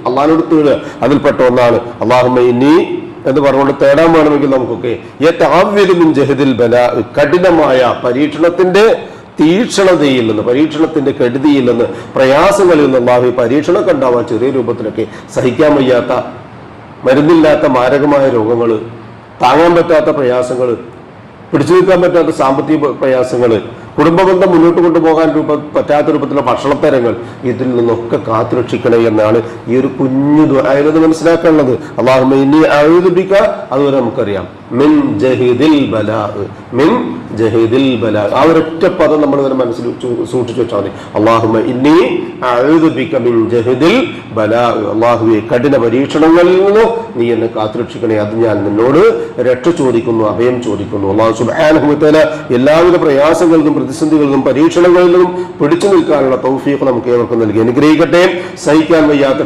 അള്ളാഹിനോട് തേടുക അതിൽപ്പെട്ട ഒന്നാണ് അല്ലാഹുമ്മ ഇന്നി എന്ന് പറഞ്ഞുകൊണ്ട് തേടാൻ വേണമെങ്കിൽ നമുക്കൊക്കെ യതഅവ്വദു ജഹദിൽ ബലാ, കഠിനമായ പരീക്ഷണത്തിന്റെ തീക്ഷണതയിൽ നിന്ന്, പരീക്ഷണത്തിന്റെ കെടുതിയിൽ നിന്ന്, പ്രയാസങ്ങളിൽ നിന്ന് അല്ലാഹു പരീക്ഷണമൊക്കെ ഉണ്ടാവാൻ ചെറിയ രൂപത്തിലൊക്കെ സഹിക്കാൻ വയ്യാത്ത, മരുന്നില്ലാത്ത മാരകമായ രോഗങ്ങൾ, താങ്ങാൻ പറ്റാത്ത പ്രയാസങ്ങൾ, പിടിച്ചു നിൽക്കാൻ പറ്റാത്ത സാമ്പത്തിക പ്രയാസങ്ങൾ, കുടുംബബന്ധം മുന്നോട്ട് കൊണ്ടുപോകാൻ പറ്റാത്ത രൂപത്തിലുള്ള ഭക്ഷണത്തരങ്ങൾ, ഇതിൽ നിന്നൊക്കെ കാത്തുരക്ഷിക്കണേ എന്നാണ് ഈ ഒരു കുഞ്ഞു ദുആയിൽ മനസ്സിലാക്കാനുള്ളത്. അല്ലാഹുമ്മ ഇന്നി അഊദു ബിക, അതുവരെ നമുക്കറിയാം, മിൻ ജഹദിൽ ബലാ, മിൻ ജഹദിൽ ബലാ. ആ ഒരൊറ്റ പദം നമ്മൾ ഇതിനെ മനസ്സിൽ സൂക്ഷിച്ചു വെച്ചാൽ മതി. അല്ലാഹുമ്മ ഇന്നി അഊദു ബിക മിൻ ജഹദിൽ ബലാ, അല്ലാഹുവേ കഠിന പരീക്ഷണങ്ങളിൽ നിന്ന് നീ എന്നെ കാത്തുരക്ഷിക്കണേ, അത് ഞാൻ നിന്നോട് രക്ഷ ചോദിക്കുന്നു, അഭയം ചോദിക്കുന്നു. അല്ലാഹു സുബ്ഹാനഹു വ തആല എല്ലാവിധ പ്രയാസങ്ങൾക്കും പ്രതിസന്ധികളിലും പരീക്ഷണങ്ങളിലും പിടിച്ചു നിൽക്കാനുള്ള തൗഫീഖ് നമുക്ക് ഏവർക്കും നൽകി അനുഗ്രഹിക്കട്ടെ. സഹിക്കാൻ വയ്യാത്ത